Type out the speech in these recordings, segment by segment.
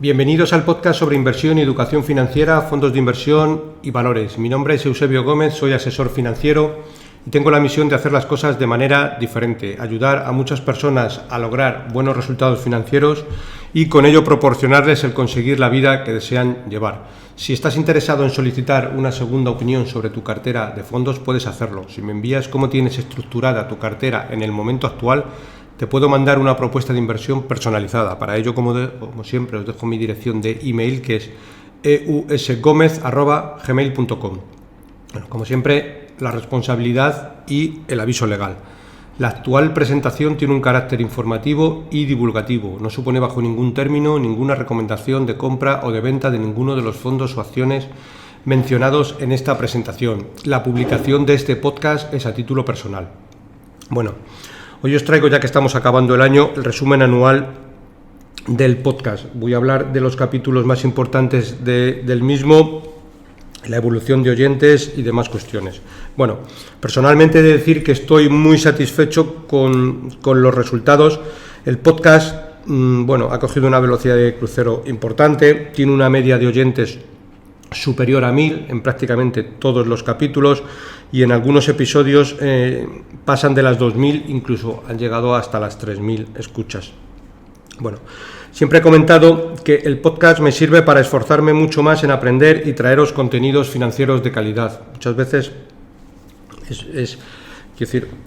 Bienvenidos al podcast sobre inversión y educación financiera, fondos de inversión y valores. Mi nombre es Eusebio Gómez, soy asesor financiero y tengo la misión de hacer las cosas de manera diferente, ayudar a muchas personas a lograr buenos resultados financieros y con ello proporcionarles el conseguir la vida que desean llevar. Si estás interesado en solicitar una segunda opinión sobre tu cartera de fondos, puedes hacerlo. Si me envías cómo tienes estructurada tu cartera en el momento actual, te puedo mandar una propuesta de inversión personalizada. Para ello, como siempre, os dejo mi dirección de email, que es eusgomez@gmail.com. Bueno, como siempre, la responsabilidad y el aviso legal. La actual presentación tiene un carácter informativo y divulgativo. No supone bajo ningún término ninguna recomendación de compra o de venta de ninguno de los fondos o acciones mencionados en esta presentación. La publicación de este podcast es a título personal. Bueno, hoy os traigo, ya que estamos acabando el año, el resumen anual del podcast. Voy a hablar de los capítulos más importantes del mismo, la evolución de oyentes y demás cuestiones. Bueno, personalmente he de decir que estoy muy satisfecho con los resultados. El podcast, ha cogido una velocidad de crucero importante, tiene una media de oyentes superior a 1000 en prácticamente todos los capítulos y en algunos episodios pasan de las 2000, incluso han llegado hasta las 3000 escuchas. Bueno, siempre he comentado que el podcast me sirve para esforzarme mucho más en aprender y traeros contenidos financieros de calidad. Muchas veces es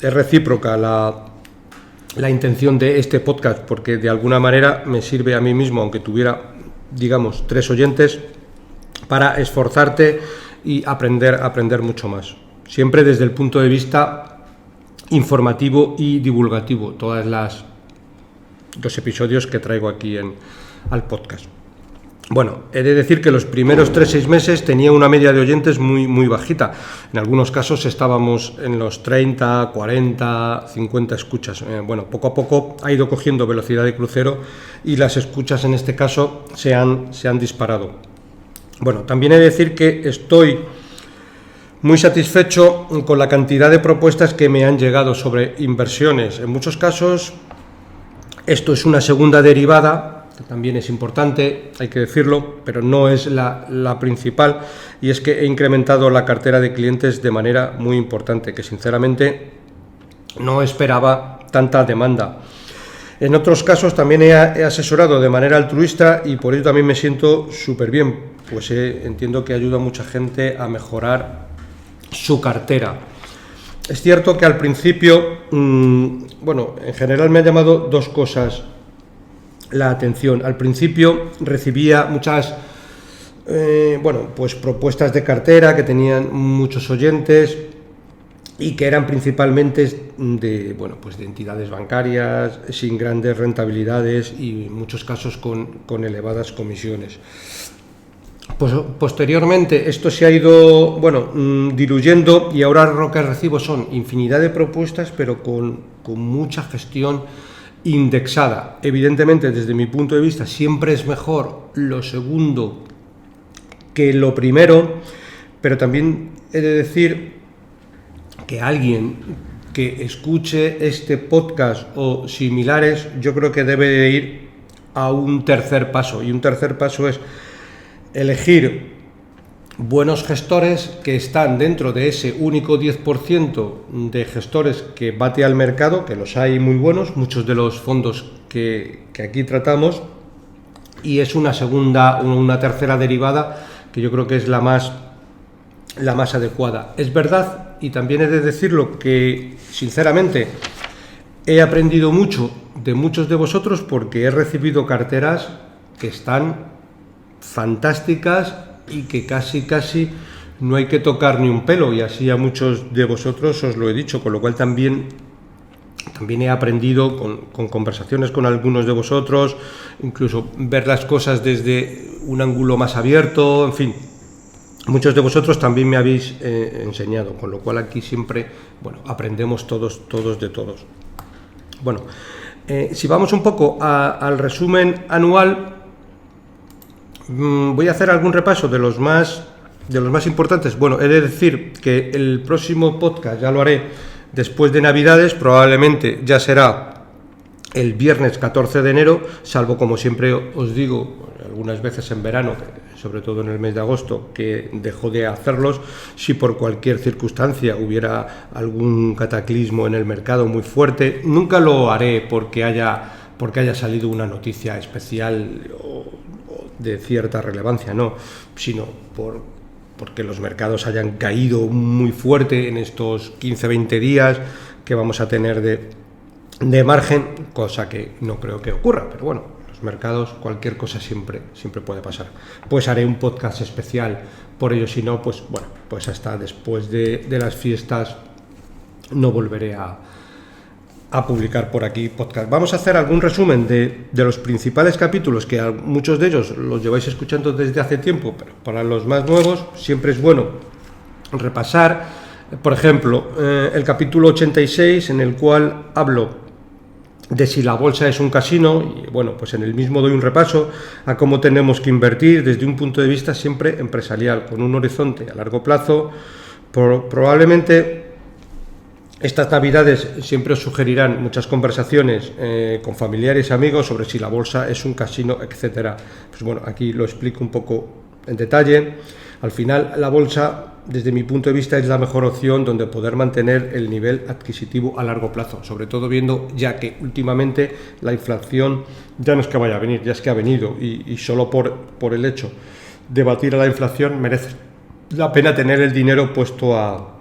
recíproca la intención de este podcast, porque de alguna manera me sirve a mí mismo, aunque tuviera, 3 oyentes, para esforzarte y aprender mucho más. Siempre desde el punto de vista informativo y divulgativo, todos los episodios que traigo aquí al podcast. Bueno, he de decir que los primeros 3-6 meses tenía una media de oyentes muy, muy bajita. En algunos casos estábamos en los 30, 40, 50 escuchas. Poco a poco ha ido cogiendo velocidad de crucero y las escuchas en este caso se han disparado. Bueno, también he de decir que estoy muy satisfecho con la cantidad de propuestas que me han llegado sobre inversiones. En muchos casos esto es una segunda derivada, que también es importante, hay que decirlo, pero no es la principal, y es que he incrementado la cartera de clientes de manera muy importante, que sinceramente no esperaba tanta demanda. En otros casos también he asesorado de manera altruista y por ello también me siento súper bien, pues entiendo que ayuda a mucha gente a mejorar su cartera. Es cierto que al principio, en general me ha llamado dos cosas la atención. Al principio recibía muchas propuestas de cartera que tenían muchos oyentes y que eran principalmente de entidades bancarias sin grandes rentabilidades y en muchos casos con elevadas comisiones. Posteriormente esto se ha ido diluyendo y ahora lo que recibo son infinidad de propuestas, pero con mucha gestión indexada. Evidentemente, desde mi punto de vista, siempre es mejor lo segundo que lo primero, pero también he de decir que alguien que escuche este podcast o similares, yo creo que debe ir a un tercer paso, y un tercer paso es elegir buenos gestores que están dentro de ese único 10% de gestores que bate al mercado, que los hay muy buenos, muchos de los fondos que aquí tratamos, y es una tercera derivada que yo creo que es la más adecuada. Es verdad, y también he de decirlo, que sinceramente he aprendido mucho de muchos de vosotros porque he recibido carteras que están fantásticas y que casi no hay que tocar ni un pelo, y así a muchos de vosotros os lo he dicho, con lo cual también he aprendido con conversaciones con algunos de vosotros, incluso ver las cosas desde un ángulo más abierto, en fin, muchos de vosotros también me habéis enseñado, con lo cual aquí siempre aprendemos todos de todos. Si vamos un poco al resumen anual, voy a hacer algún repaso de los más importantes. He de decir que el próximo podcast ya lo haré después de Navidades, probablemente ya será el viernes 14 de enero, salvo, como siempre os digo, algunas veces en verano, sobre todo en el mes de agosto, que dejó de hacerlos. Si por cualquier circunstancia hubiera algún cataclismo en el mercado muy fuerte, nunca lo haré porque haya salido una noticia especial o de cierta relevancia, no, sino porque los mercados hayan caído muy fuerte en estos 15-20 días que vamos a tener de margen, cosa que no creo que ocurra, pero bueno, los mercados, cualquier cosa siempre puede pasar. Pues haré un podcast especial por ello, si no, pues bueno, pues hasta después de las fiestas no volveré a publicar por aquí podcast. Vamos a hacer algún resumen de los principales capítulos, que muchos de ellos los lleváis escuchando desde hace tiempo, pero para los más nuevos siempre es bueno repasar. Por ejemplo, el capítulo 86, en el cual hablo de si la bolsa es un casino, y bueno, pues en el mismo doy un repaso a cómo tenemos que invertir desde un punto de vista siempre empresarial, con un horizonte a largo plazo. Probablemente estas navidades siempre os sugerirán muchas conversaciones con familiares y amigos sobre si la bolsa es un casino, etcétera. Pues bueno, aquí lo explico un poco en detalle. Al final, la bolsa, desde mi punto de vista, es la mejor opción donde poder mantener el nivel adquisitivo a largo plazo, sobre todo viendo ya que últimamente la inflación ya no es que vaya a venir, ya es que ha venido, y solo por el hecho de batir a la inflación merece la pena tener el dinero puesto a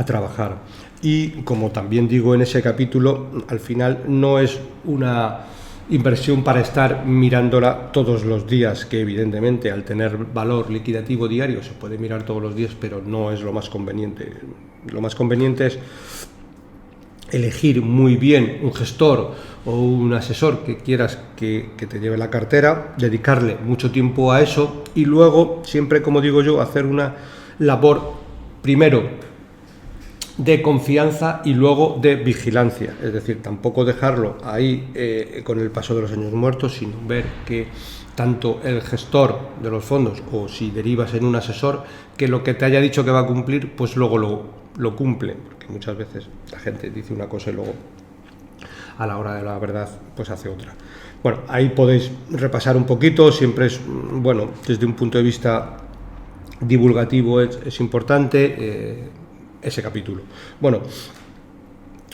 trabajar. Y como también digo en ese capítulo, al final no es una inversión para estar mirándola todos los días, que evidentemente al tener valor liquidativo diario se puede mirar todos los días, pero no es lo más conveniente. Lo más conveniente es elegir muy bien un gestor o un asesor que quieras que te lleve la cartera, dedicarle mucho tiempo a eso y luego, siempre como digo yo, hacer una labor primero de confianza y luego de vigilancia, es decir, tampoco dejarlo ahí con el paso de los años muertos, sino ver que tanto el gestor de los fondos o si derivas en un asesor, que lo que te haya dicho que va a cumplir, pues luego lo cumple, porque muchas veces la gente dice una cosa y luego a la hora de la verdad pues hace otra. Bueno, ahí podéis repasar un poquito, siempre es, bueno, desde un punto de vista divulgativo es importante ese capítulo. Bueno,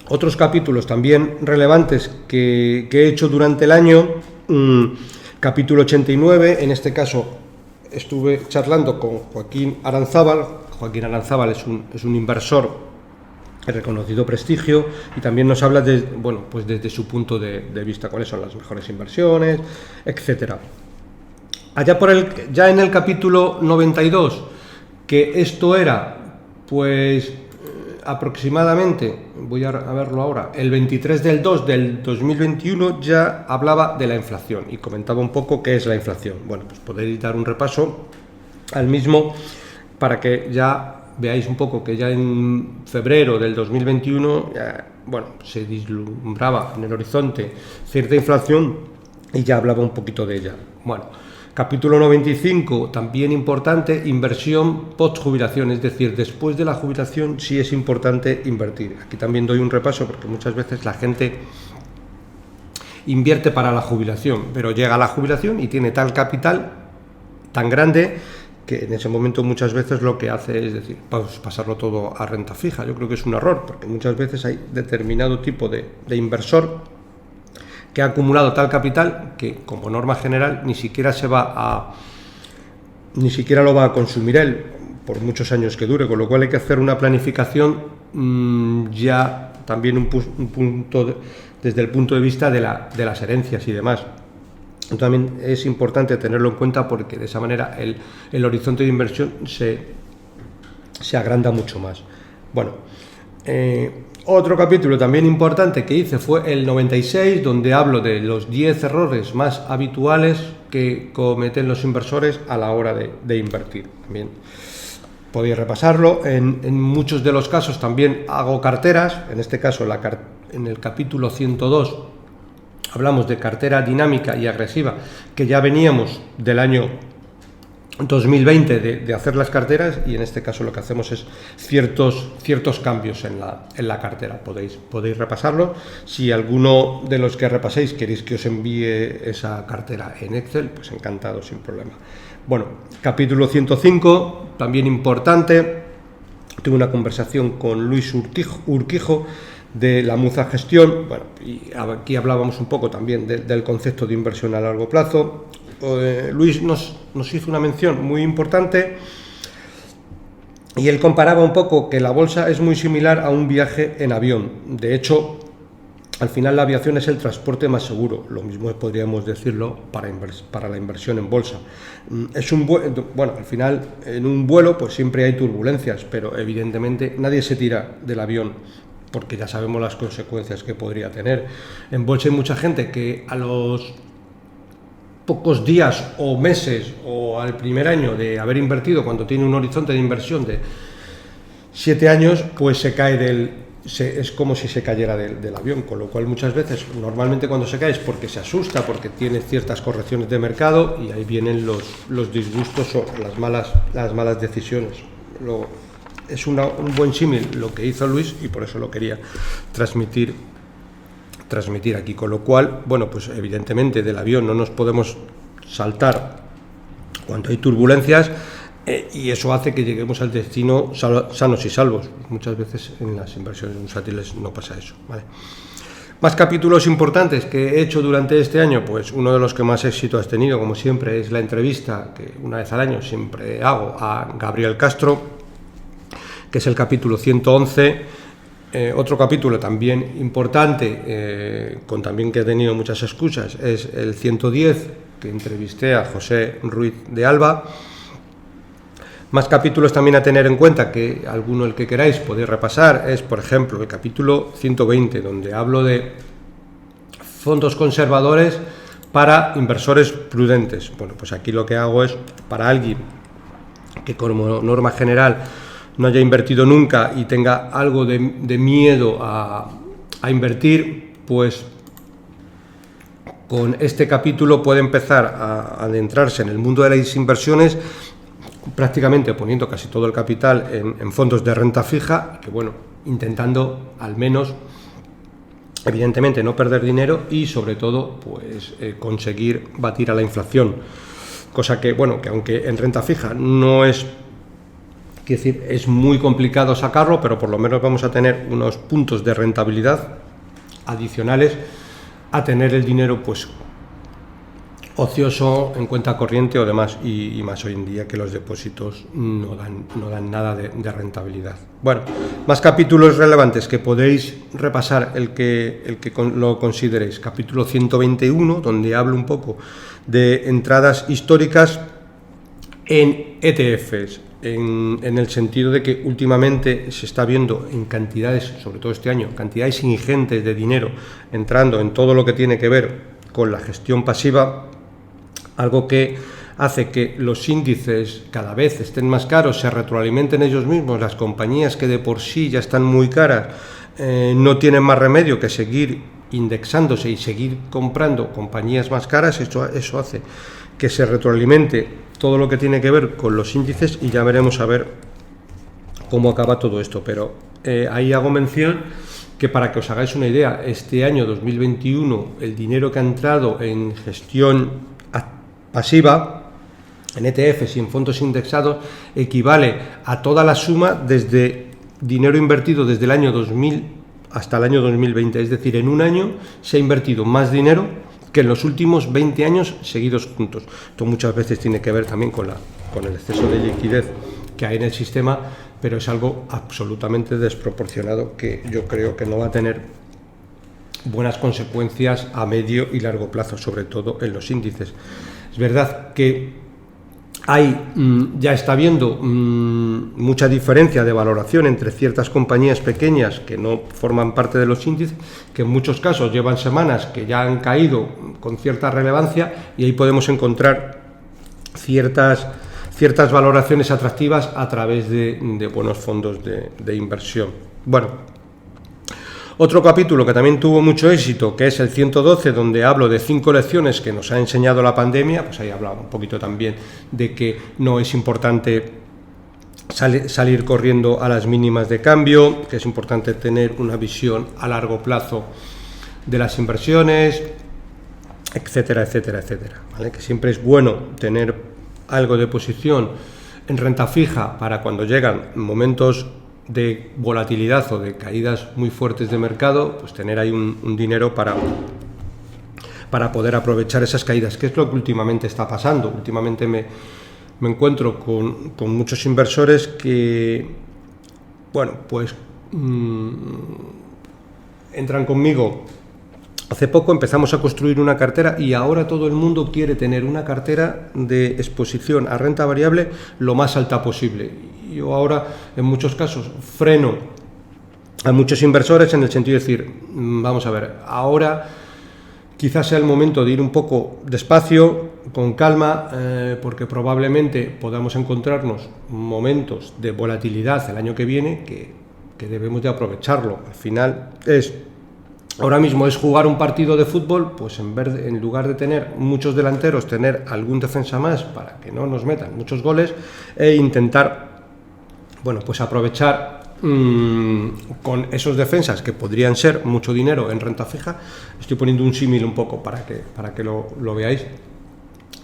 otros capítulos también relevantes que he hecho durante el año, capítulo 89, en este caso estuve charlando con Joaquín Aranzábal. Joaquín Aranzábal es un inversor de reconocido prestigio y también nos habla pues desde su punto de vista cuáles son las mejores inversiones, etcétera. Allá ya en el capítulo 92, que esto era pues aproximadamente, voy a verlo ahora, el 23 del 2 del 2021 ya hablaba de la inflación y comentaba un poco qué es la inflación. Bueno, pues podéis dar un repaso al mismo para que ya veáis un poco que ya en febrero del 2021 bueno, se vislumbraba en el horizonte cierta inflación y ya hablaba un poquito de ella. Bueno, capítulo 95, también importante, inversión post-jubilación, es decir, después de la jubilación sí es importante invertir. Aquí también doy un repaso porque muchas veces la gente invierte para la jubilación, pero llega a la jubilación y tiene tal capital tan grande que en ese momento muchas veces lo que hace es decir, pues pasarlo todo a renta fija. Yo creo que es un error, porque muchas veces hay determinado tipo de inversor que ha acumulado tal capital que como norma general ni siquiera lo va a consumir él por muchos años que dure, con lo cual hay que hacer una planificación ya también un punto desde el punto de vista de las herencias y demás. También es importante tenerlo en cuenta porque de esa manera el horizonte de inversión se agranda mucho más. Bueno, otro capítulo también importante que hice fue el 96, donde hablo de los 10 errores más habituales que cometen los inversores a la hora de invertir. También podéis repasarlo. En muchos de los casos también hago carteras, en este caso en el capítulo 102 hablamos de cartera dinámica y agresiva, que ya veníamos del año 2020 de hacer las carteras, y en este caso lo que hacemos es ciertos cambios en la cartera. Podéis repasarlo. Si alguno de los que repaséis queréis que os envíe esa cartera en Excel, pues encantado, sin problema. Bueno, capítulo 105, también importante. Tuve una conversación con Luis Urquijo de la Muza Gestión. Bueno, y aquí hablábamos un poco también del concepto de inversión a largo plazo. Luis nos hizo una mención muy importante, y él comparaba un poco que la bolsa es muy similar a un viaje en avión. De hecho, al final la aviación es el transporte más seguro. Lo mismo podríamos decirlo para la inversión en bolsa. Bueno, al final en un vuelo pues siempre hay turbulencias, pero evidentemente nadie se tira del avión, porque ya sabemos las consecuencias que podría tener. En bolsa hay mucha gente que a los pocos días o meses o al primer año de haber invertido, cuando tiene un horizonte de inversión de 7 años, pues se cae es como si se cayera del avión, con lo cual muchas veces, normalmente cuando se cae es porque se asusta, porque tiene ciertas correcciones de mercado, y ahí vienen los disgustos o las malas decisiones. Es un buen símil lo que hizo Luis, y por eso lo quería transmitir aquí, con lo cual, bueno, pues evidentemente del avión no nos podemos saltar cuando hay turbulencias, y eso hace que lleguemos al destino sanos y salvos. Muchas veces en las inversiones bursátiles no pasa eso, ¿vale? Más capítulos importantes que he hecho durante este año, pues uno de los que más éxito has tenido, como siempre, es la entrevista que una vez al año siempre hago a Gabriel Castro, que es el capítulo 111. Otro capítulo también importante, con también que he tenido muchas escuchas, es el 110, que entrevisté a José Ruiz de Alba. Más capítulos también a tener en cuenta, que alguno el que queráis podéis repasar, es por ejemplo el capítulo 120, donde hablo de fondos conservadores para inversores prudentes. Bueno, pues aquí lo que hago es, para alguien que como norma general no haya invertido nunca y tenga algo de miedo a invertir, pues con este capítulo puede empezar a adentrarse en el mundo de las inversiones, prácticamente poniendo casi todo el capital en fondos de renta fija, que bueno, intentando al menos, evidentemente, no perder dinero y sobre todo pues conseguir batir a la inflación, cosa que bueno, que aunque en renta fija no es, quiero decir, es muy complicado sacarlo, pero por lo menos vamos a tener unos puntos de rentabilidad adicionales a tener el dinero pues ocioso en cuenta corriente o demás, y más hoy en día que los depósitos no dan nada de rentabilidad. Bueno, más capítulos relevantes que podéis repasar el que lo consideréis. Capítulo 121, donde hablo un poco de entradas históricas en ETFs, en el sentido de que últimamente se está viendo en cantidades, sobre todo este año, cantidades ingentes de dinero entrando en todo lo que tiene que ver con la gestión pasiva, algo que hace que los índices cada vez estén más caros, se retroalimenten ellos mismos. Las compañías que de por sí ya están muy caras no tienen más remedio que seguir indexándose y seguir comprando compañías más caras. Eso hace que se retroalimente todo lo que tiene que ver con los índices, y ya veremos a ver cómo acaba todo esto. Pero ahí hago mención que, para que os hagáis una idea, este año 2021 el dinero que ha entrado en gestión pasiva, en ETFs y en fondos indexados, equivale a toda la suma desde dinero invertido desde el año 2000 hasta el año 2020. Es decir, en un año se ha invertido más dinero que en los últimos 20 años seguidos juntos. Esto muchas veces tiene que ver también con el exceso de liquidez que hay en el sistema, pero es algo absolutamente desproporcionado que yo creo que no va a tener buenas consecuencias a medio y largo plazo, sobre todo en los índices. Es verdad que ya está habiendo mucha diferencia de valoración entre ciertas compañías pequeñas que no forman parte de los índices, que en muchos casos llevan semanas que ya han caído con cierta relevancia, y ahí podemos encontrar ciertas valoraciones atractivas a través de buenos fondos de inversión. Bueno, Otro capítulo que también tuvo mucho éxito, que es el 112, donde hablo de 5 lecciones que nos ha enseñado la pandemia, pues ahí hablaba un poquito también de que no es importante salir corriendo a las mínimas de cambio, que es importante tener una visión a largo plazo de las inversiones, etcétera, etcétera, etcétera, ¿vale? Que siempre es bueno tener algo de posición en renta fija para cuando llegan momentos de volatilidad o de caídas muy fuertes de mercado, pues tener ahí un dinero para poder aprovechar esas caídas, que es lo que últimamente está pasando. Últimamente me encuentro con muchos inversores que, bueno, pues entran conmigo. Hace poco empezamos a construir una cartera y ahora todo el mundo quiere tener una cartera de exposición a renta variable lo más alta posible. Yo ahora, en muchos casos, freno a muchos inversores en el sentido de decir, vamos a ver, ahora quizás sea el momento de ir un poco despacio, con calma, porque probablemente podamos encontrarnos momentos de volatilidad el año que viene que debemos de aprovecharlo. Al final ahora mismo es jugar un partido de fútbol, pues en lugar de tener muchos delanteros, tener algún defensa más para que no nos metan muchos goles e intentar, bueno, pues aprovechar con esos defensas que podrían ser mucho dinero en renta fija. Estoy poniendo un símil un poco para que lo veáis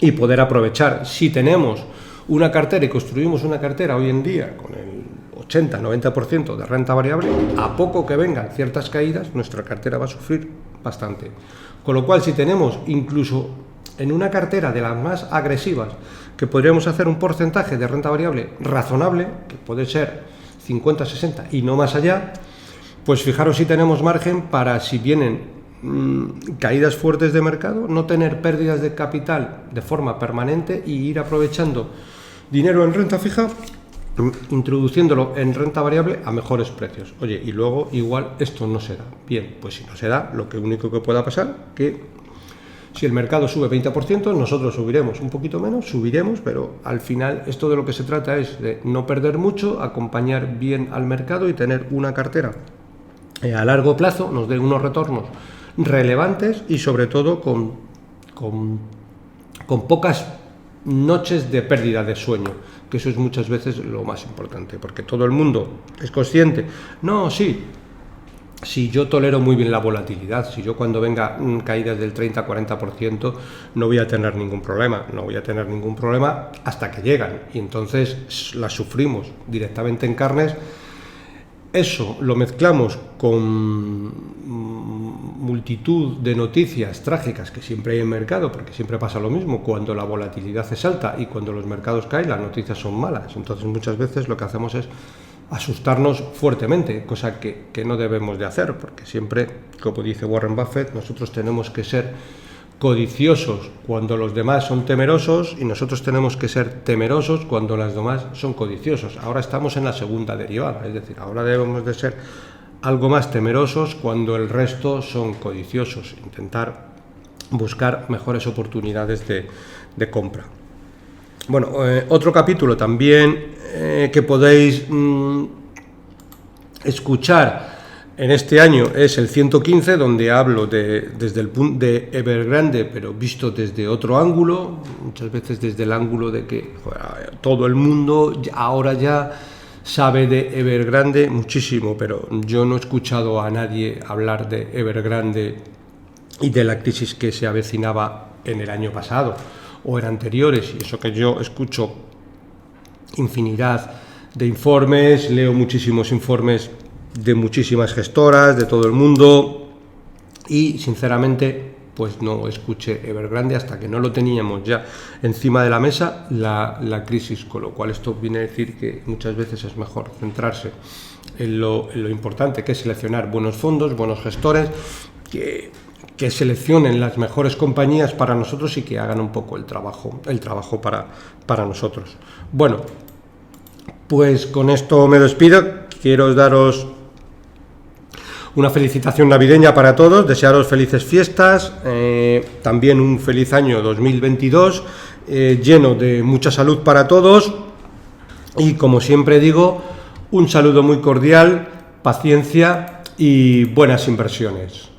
y poder aprovechar. Si tenemos una cartera y construimos una cartera hoy en día con el 80-90% de renta variable, a poco que vengan ciertas caídas, nuestra cartera va a sufrir bastante. Con lo cual, si tenemos incluso en una cartera de las más agresivas, que podríamos hacer un porcentaje de renta variable razonable, que puede ser 50, 60 y no más allá, pues fijaros si tenemos margen para, si vienen caídas fuertes de mercado, no tener pérdidas de capital de forma permanente y ir aprovechando dinero en renta fija, introduciéndolo en renta variable a mejores precios. Oye, y luego igual esto no se da. Bien, pues si no se da, lo único que pueda pasar, que si el mercado sube 20%, nosotros subiremos un poquito menos, pero al final esto de lo que se trata es de no perder mucho, acompañar bien al mercado y tener una cartera a largo plazo, nos dé unos retornos relevantes y sobre todo con pocas noches de pérdida de sueño, que eso es muchas veces lo más importante, porque todo el mundo es consciente. No, sí, yo tolero muy bien la volatilidad, si yo cuando venga caídas del 30-40% no voy a tener ningún problema, hasta que llegan y entonces las sufrimos directamente en carnes. Eso lo mezclamos con multitud de noticias trágicas que siempre hay en mercado, porque siempre pasa lo mismo, cuando la volatilidad es alta y cuando los mercados caen las noticias son malas, entonces muchas veces lo que hacemos es asustarnos fuertemente, cosa que no debemos de hacer, porque siempre, como dice Warren Buffett, nosotros tenemos que ser codiciosos cuando los demás son temerosos y nosotros tenemos que ser temerosos cuando los demás son codiciosos. Ahora estamos en la segunda derivada, es decir, ahora debemos de ser algo más temerosos cuando el resto son codiciosos, intentar buscar mejores oportunidades de compra. Bueno, otro capítulo también que podéis escuchar en este año es el 115, donde hablo desde el punto de Evergrande, pero visto desde otro ángulo, muchas veces desde el ángulo de que todo el mundo ahora ya sabe de Evergrande muchísimo, pero yo no he escuchado a nadie hablar de Evergrande y de la crisis que se avecinaba en el año pasado o en anteriores, y eso que yo escucho infinidad de informes, leo muchísimos informes de muchísimas gestoras, de todo el mundo, y sinceramente pues no escuché Evergrande hasta que no lo teníamos ya encima de la mesa la crisis, con lo cual esto viene a decir que muchas veces es mejor centrarse en lo importante, que es seleccionar buenos fondos, buenos gestores, que seleccionen las mejores compañías para nosotros y que hagan un poco el trabajo para nosotros. Bueno, pues con esto me despido. Quiero daros una felicitación navideña para todos, desearos felices fiestas, también un feliz año 2022, lleno de mucha salud para todos y, como siempre digo, un saludo muy cordial, paciencia y buenas inversiones.